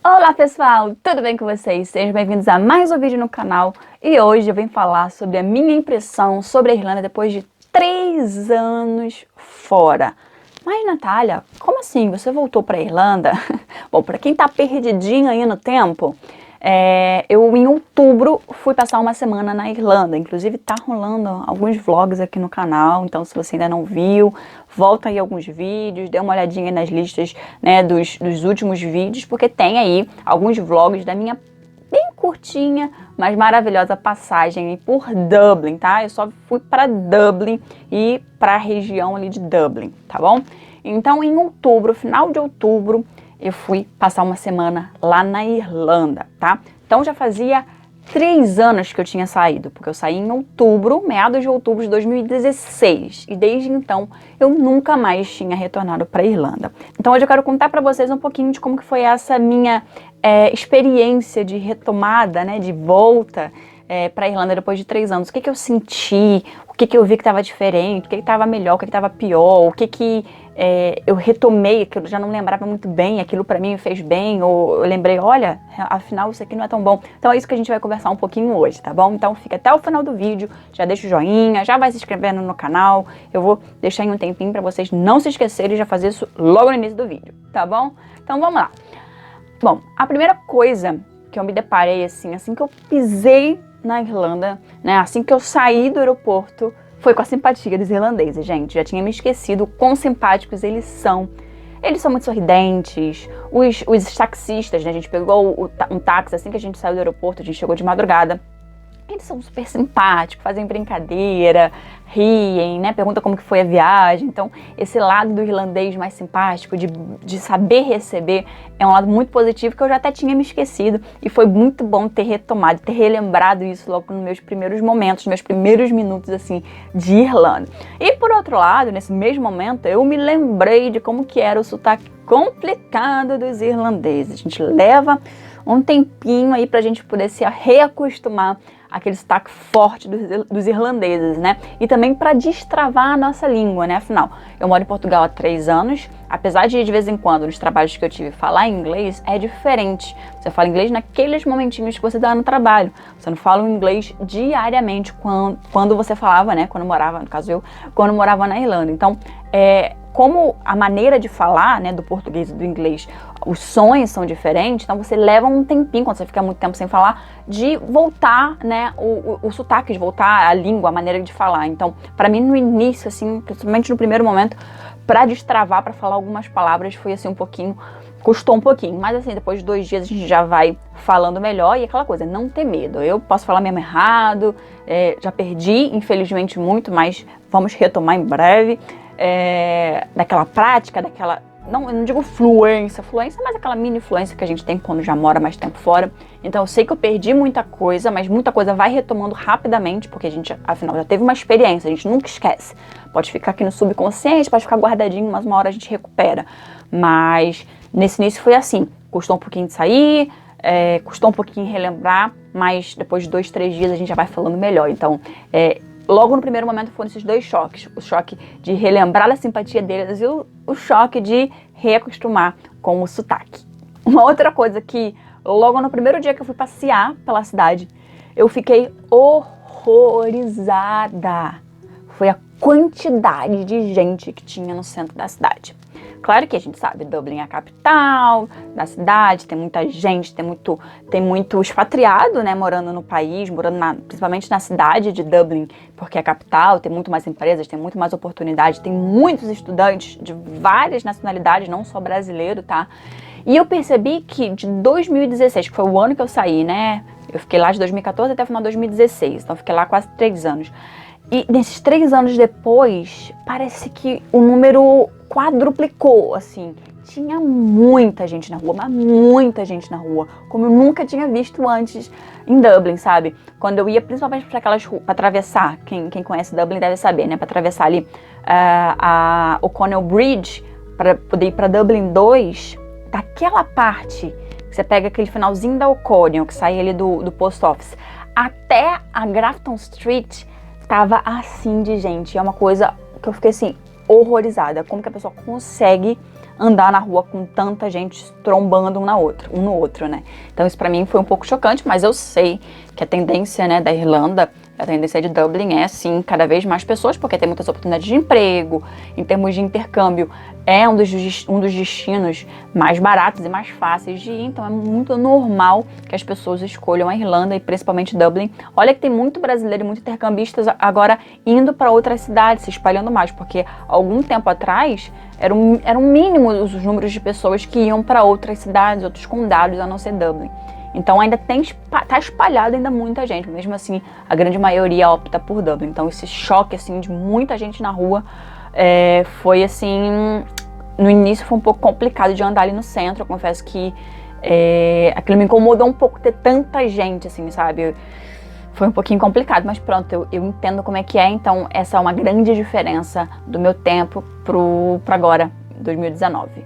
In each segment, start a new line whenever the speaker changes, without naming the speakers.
Olá pessoal, tudo bem com vocês? Sejam bem-vindos a mais um vídeo no canal e hoje eu venho falar sobre a minha impressão sobre a Irlanda depois de 3 anos fora. Mas Natália, como assim? Você voltou para a Irlanda? Bom, para quem tá perdidinho aí no tempo, eu em outubro fui passar uma semana na Irlanda. Inclusive tá rolando alguns vlogs aqui no canal, então se você ainda não viu, volta aí alguns vídeos, dê uma olhadinha nas listas, né, dos últimos vídeos, porque tem aí alguns vlogs da minha bem curtinha, mas maravilhosa passagem por Dublin, tá? Eu só fui para Dublin e para a região ali de Dublin, tá bom? Então em outubro, final de outubro, eu fui passar uma semana lá na Irlanda, tá? Então já fazia 3 anos que eu tinha saído, porque eu saí em outubro, meados de outubro de 2016, e desde então eu nunca mais tinha retornado para a Irlanda. Então hoje eu quero contar para vocês um pouquinho de como que foi essa minha experiência de retomada, né, de volta para a Irlanda depois de 3 anos. O que que eu senti, o que que eu vi que estava diferente, o que que estava melhor, o que que estava pior, o que que eu retomei, que eu já não lembrava muito bem, aquilo pra mim me fez bem, ou eu lembrei, olha, afinal isso aqui não é tão bom. Então é isso que a gente vai conversar um pouquinho hoje, tá bom? Então fica até o final do vídeo, já deixa o joinha, já vai se inscrevendo no canal, eu vou deixar em um tempinho pra vocês não se esquecerem de já fazer isso logo no início do vídeo, tá bom? Então vamos lá. Bom, a primeira coisa que eu me deparei assim que eu pisei na Irlanda, né, assim que eu saí do aeroporto, foi com a simpatia dos irlandeses, gente. Já tinha me esquecido o quão simpáticos eles são. Eles são muito sorridentes. Os taxistas, né? A gente pegou um táxi assim que a gente saiu do aeroporto, a gente chegou de madrugada. Eles são super simpáticos, fazem brincadeira, riem, né? Pergunta como que foi a viagem. Então, esse lado do irlandês mais simpático, de saber receber, é um lado muito positivo que eu já até tinha me esquecido. E foi muito bom ter retomado, ter relembrado isso logo nos meus primeiros momentos, meus primeiros minutos, assim, de Irlanda. E por outro lado, nesse mesmo momento, eu me lembrei de como que era o sotaque complicado dos irlandeses. A gente leva um tempinho aí pra gente poder se reacostumar aquele sotaque forte dos irlandeses, né? E também para destravar a nossa língua, né? Afinal, eu moro em Portugal há 3 anos, apesar de vez em quando, nos trabalhos que eu tive, falar inglês é diferente. Você fala inglês naqueles momentinhos que você dá no trabalho. Você não fala o inglês diariamente quando você falava, né? Quando morava, no caso eu, quando morava na Irlanda. Então, como a maneira de falar, né, do português e do inglês, os sons são diferentes, então você leva um tempinho, quando você fica muito tempo sem falar, de voltar, né, o sotaque, de voltar a língua, a maneira de falar. Então, para mim, no início, assim, principalmente no primeiro momento, para destravar, para falar algumas palavras, foi assim custou um pouquinho, mas assim, depois de 2 dias a gente já vai falando melhor e aquela coisa, não ter medo. Eu posso falar mesmo errado, já perdi, infelizmente, muito, mas vamos retomar em breve. Daquela prática, eu não digo fluência, mas aquela mini fluência que a gente tem quando já mora mais tempo fora. Então eu sei que eu perdi muita coisa, mas muita coisa vai retomando rapidamente, porque a gente, afinal, já teve uma experiência, a gente nunca esquece. Pode ficar aqui no subconsciente, pode ficar guardadinho, mas uma hora a gente recupera. Mas nesse início foi assim, custou um pouquinho de sair, custou um pouquinho relembrar, mas depois de 2, 3 dias a gente já vai falando melhor. Então, logo no primeiro momento foram esses 2 choques. O choque de relembrar a simpatia deles e o choque de reacostumar com o sotaque. Uma outra coisa que, logo no primeiro dia que eu fui passear pela cidade, eu fiquei horrorizada. Foi a quantidade de gente que tinha no centro da cidade. Claro que a gente sabe, Dublin é a capital da cidade, tem muita gente, tem muito expatriado, né, morando no país, principalmente na cidade de Dublin, porque é a capital, tem muito mais empresas, tem muito mais oportunidade, tem muitos estudantes de várias nacionalidades, não só brasileiro, tá? E eu percebi que de 2016, que foi o ano que eu saí, né, eu fiquei lá de 2014 até o final de 2016, então eu fiquei lá quase 3 anos. E nesses 3 anos depois, parece que o número quadruplicou, assim. Tinha muita gente na rua, mas muita gente na rua, como eu nunca tinha visto antes em Dublin, sabe? Quando eu ia, principalmente para aquelas ruas, para atravessar, quem conhece Dublin deve saber, né? Para atravessar ali o O'Connell Bridge, para poder ir para Dublin 2, daquela parte, que você pega aquele finalzinho da O'Connell, que sai ali do post office, até a Grafton Street, tava assim de gente. É uma coisa que eu fiquei assim, horrorizada. Como que a pessoa consegue andar na rua com tanta gente trombando um no outro, né? Então isso pra mim foi um pouco chocante, mas eu sei que a tendência, né, da Irlanda, a tendência de Dublin é, sim, cada vez mais pessoas, porque tem muitas oportunidades de emprego, em termos de intercâmbio, é um dos destinos mais baratos e mais fáceis de ir, então é muito normal que as pessoas escolham a Irlanda e principalmente Dublin. Olha que tem muito brasileiro e muito intercambistas agora indo para outras cidades, se espalhando mais, porque algum tempo atrás eram mínimos os números de pessoas que iam para outras cidades, outros condados, a não ser Dublin. Então ainda tá espalhado ainda muita gente, mesmo assim a grande maioria opta por Dublin. Então esse choque assim de muita gente na rua foi assim, no início foi um pouco complicado de andar ali no centro. Eu confesso que aquilo me incomodou um pouco ter tanta gente assim, sabe? Foi um pouquinho complicado, mas pronto, eu entendo como é que é, então essa é uma grande diferença do meu tempo pra agora, 2019.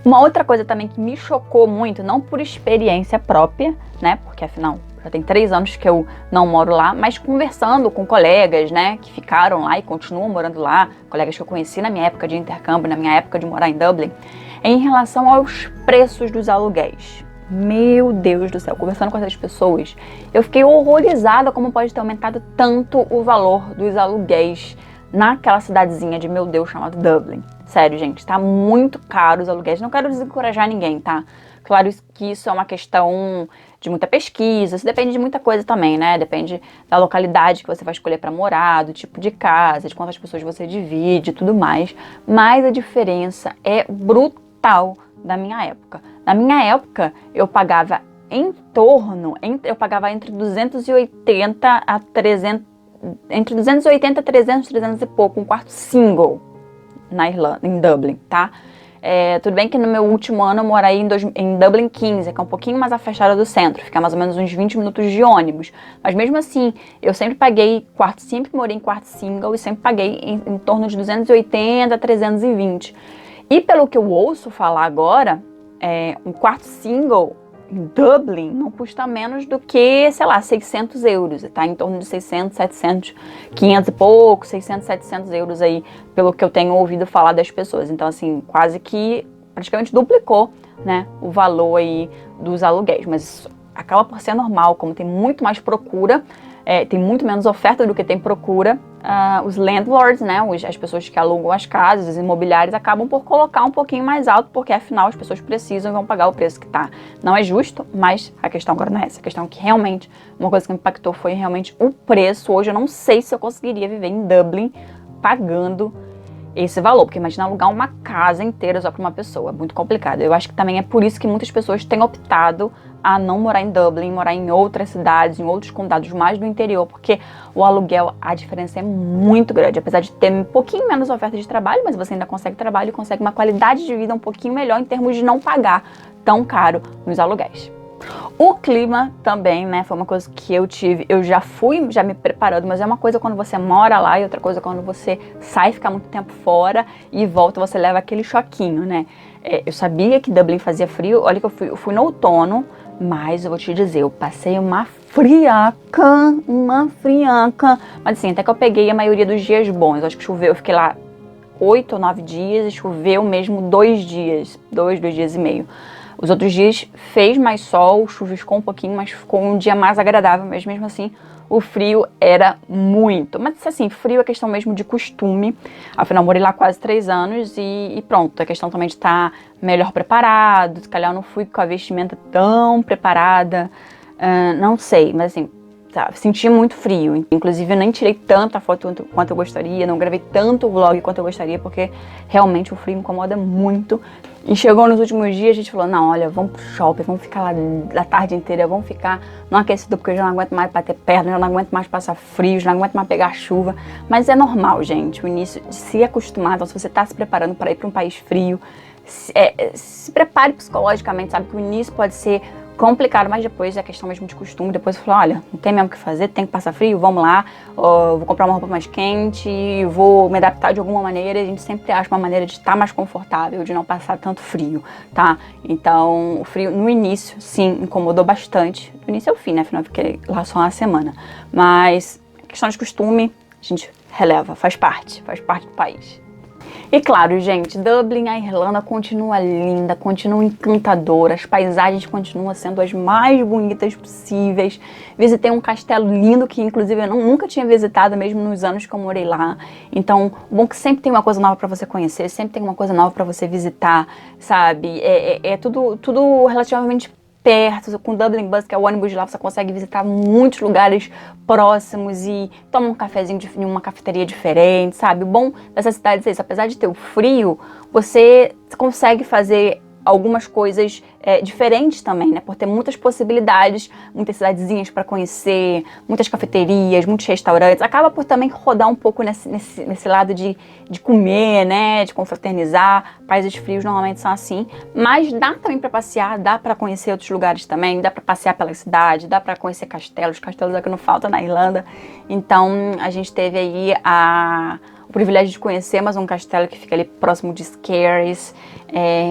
Uma outra coisa também que me chocou muito, não por experiência própria, né, porque afinal já tem 3 anos que eu não moro lá, mas conversando com colegas, né, que ficaram lá e continuam morando lá, colegas que eu conheci na minha época de intercâmbio, na minha época de morar em Dublin, em relação aos preços dos aluguéis. Meu Deus do céu, conversando com essas pessoas, eu fiquei horrorizada como pode ter aumentado tanto o valor dos aluguéis naquela cidadezinha de meu Deus chamada Dublin. Sério, gente, tá muito caro os aluguéis. Não quero desencorajar ninguém, tá? Claro que isso é uma questão de muita pesquisa, isso depende de muita coisa também, né? Depende da localidade que você vai escolher para morar, do tipo de casa, de quantas pessoas você divide e tudo mais. Mas a diferença é brutal da minha época. Na minha época, eu pagava entre 280 a 300, entre 280 a 300 e pouco, um quarto single na Irlanda, em Dublin, tá? Tudo bem que no meu último ano eu morei em Dublin 15, que é um pouquinho mais afastada do centro, fica mais ou menos uns 20 minutos de ônibus. Mas mesmo assim, eu sempre paguei sempre morei em quarto single e sempre paguei em torno de 280 a 320. E pelo que eu ouço falar agora, um quarto single em Dublin não custa menos do que, sei lá, 600 euros. Tá em torno de 600, 700, 500 e pouco, 600, 700 euros aí, pelo que eu tenho ouvido falar das pessoas. Então, assim, quase que praticamente duplicou, né, o valor aí dos aluguéis. Mas isso acaba por ser normal, como tem muito mais procura, tem muito menos oferta do que tem procura, os landlords, né, as pessoas que alugam as casas, os imobiliários, acabam por colocar um pouquinho mais alto, porque afinal as pessoas precisam e vão pagar o preço que tá. Não é justo, mas a questão agora não é essa. A questão é que realmente, uma coisa que me impactou foi realmente o preço. Hoje eu não sei se eu conseguiria viver em Dublin pagando esse valor, porque imagina alugar uma casa inteira só para uma pessoa, é muito complicado. Eu acho que também é por isso que muitas pessoas têm optado a não morar em Dublin, morar em outras cidades, em outros condados mais do interior, porque o aluguel, a diferença é muito grande, apesar de ter um pouquinho menos oferta de trabalho, mas você ainda consegue trabalho e consegue uma qualidade de vida um pouquinho melhor em termos de não pagar tão caro nos aluguéis. O clima também, né, foi uma coisa que eu tive, eu já me preparando, mas é uma coisa quando você mora lá e outra coisa quando você sai, fica muito tempo fora e volta, você leva aquele choquinho, né. Eu sabia que Dublin fazia frio, olha que eu fui no outono, mas eu vou te dizer, eu passei uma friaca, mas assim, até que eu peguei a maioria dos dias bons, eu acho que choveu, eu fiquei lá 8 ou 9 dias e choveu mesmo 2 dias e meio. Os outros dias fez mais sol, chuviscou um pouquinho, mas ficou um dia mais agradável, mas mesmo assim o frio era muito. Mas assim, frio é questão mesmo de costume, afinal morei lá quase 3 anos e pronto, é questão também de estar melhor preparado, se calhar eu não fui com a vestimenta tão preparada, não sei, mas assim, senti muito frio, inclusive eu nem tirei tanta foto quanto eu gostaria, não gravei tanto vlog quanto eu gostaria, porque realmente o frio me incomoda muito. E chegou nos últimos dias, a gente falou, não, olha, vamos pro shopping, vamos ficar lá a tarde inteira, vamos ficar no aquecido, porque eu já não aguento mais bater perna, já não aguento mais passar frio, já não aguento mais pegar chuva. Mas é normal, gente, o início de se acostumar. Então se você tá se preparando para ir para um país frio, se prepare psicologicamente, sabe que o início pode ser complicado, mas depois é questão mesmo de costume. Depois eu falo, olha, não tem mesmo o que fazer, tem que passar frio, vamos lá, vou comprar uma roupa mais quente, vou me adaptar de alguma maneira. A gente sempre acha uma maneira de estar mais confortável, de não passar tanto frio, tá? Então, o frio no início, sim, incomodou bastante. Do início ao fim, né? Afinal, eu fiquei lá só uma semana. Mas, questão de costume, a gente releva, faz parte do país. E claro, gente, Dublin, a Irlanda continua linda, continua encantadora, as paisagens continuam sendo as mais bonitas possíveis. Visitei um castelo lindo que, inclusive, eu nunca tinha visitado, mesmo nos anos que eu morei lá. Então, bom que sempre tem uma coisa nova pra você conhecer, sempre tem uma coisa nova pra você visitar, sabe? É tudo relativamente perto. Com o Dublin Bus, que é o ônibus de lá, você consegue visitar muitos lugares próximos e toma um cafezinho em uma cafeteria diferente, sabe? O bom dessa cidade é isso, apesar de ter o frio, você consegue fazer algumas coisas diferentes também, né? Por ter muitas possibilidades, muitas cidadezinhas para conhecer, muitas cafeterias, muitos restaurantes. Acaba por também rodar um pouco nesse lado de comer, né? De confraternizar. Países frios normalmente são assim. Mas dá também para passear, dá para conhecer outros lugares também, dá para passear pela cidade, dá para conhecer castelos. Castelos é que não falta na Irlanda. Então, a gente teve aí o privilégio de conhecer mais um castelo que fica ali próximo de Skerries.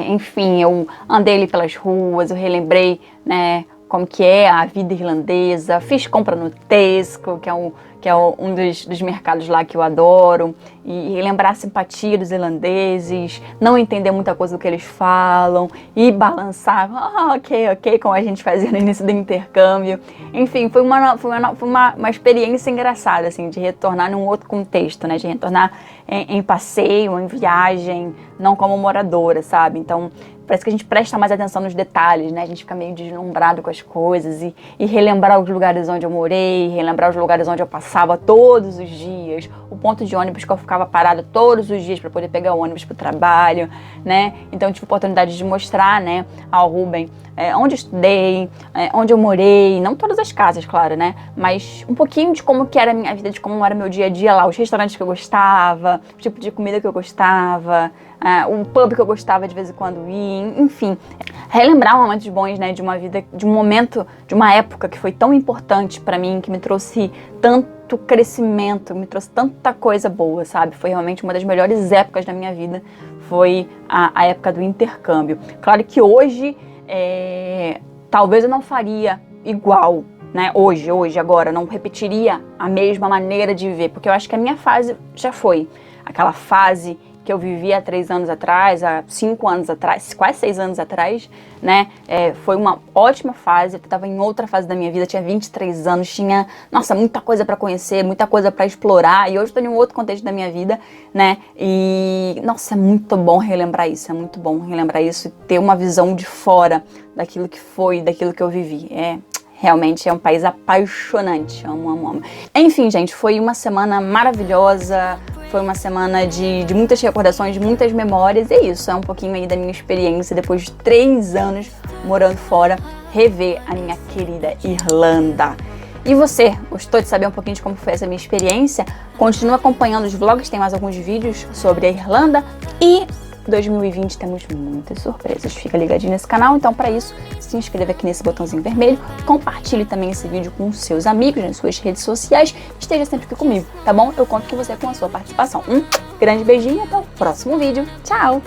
Enfim, eu andei ali pelas ruas, eu relembrei, né, como que é a vida irlandesa, fiz compra no Tesco, que é um dos mercados lá que eu adoro, e lembrar a simpatia dos irlandeses, não entender muita coisa do que eles falam, e balançar, ok, como a gente fazia no início do intercâmbio. Enfim, foi uma experiência engraçada, assim, de retornar num outro contexto, né, de retornar em passeio, em viagem, não como moradora, sabe? Então, parece que a gente presta mais atenção nos detalhes, né? A gente fica meio deslumbrado com as coisas e relembrar os lugares onde eu morei, relembrar os lugares onde eu passava todos os dias, o ponto de ônibus que eu ficava parada todos os dias para poder pegar o ônibus para o trabalho, né? Então eu tive a oportunidade de mostrar, né, ao Ruben onde eu estudei, onde eu morei, não todas as casas, claro, né? Mas um pouquinho de como que era a minha vida, de como era meu dia a dia lá, os restaurantes que eu gostava, o tipo de comida que eu gostava, o pub que eu gostava de vez em quando ir, enfim. Relembrar momentos bons, né, de uma vida, de um momento, de uma época que foi tão importante pra mim, que me trouxe tanto crescimento, me trouxe tanta coisa boa, sabe? Foi realmente uma das melhores épocas da minha vida, foi a época do intercâmbio. Claro que hoje, talvez eu não faria igual, né? Hoje, agora, não repetiria a mesma maneira de viver, porque eu acho que a minha fase já foi. Aquela fase que eu vivi há 3 anos atrás, há 5 anos atrás, quase 6 anos atrás, né? Foi uma ótima fase, eu estava em outra fase da minha vida, tinha 23 anos, tinha, nossa, muita coisa para conhecer, muita coisa para explorar, e hoje estou em um outro contexto da minha vida, né? E, nossa, é muito bom relembrar isso, é muito bom relembrar isso e ter uma visão de fora daquilo que foi, daquilo que eu vivi. Realmente é um país apaixonante, amo. Enfim, gente, foi uma semana maravilhosa, foi uma semana de muitas recordações, de muitas memórias, e é isso, é um pouquinho aí da minha experiência, depois de 3 anos morando fora, rever a minha querida Irlanda. E você, gostou de saber um pouquinho de como foi essa minha experiência? Continua acompanhando os vlogs, tem mais alguns vídeos sobre a Irlanda, e 2020 temos muitas surpresas, fica ligadinho nesse canal, então para isso se inscreva aqui nesse botãozinho vermelho, compartilhe também esse vídeo com os seus amigos nas suas redes sociais, esteja sempre aqui comigo, tá bom? Eu conto com você com a sua participação. Um grande beijinho e até o próximo vídeo, tchau!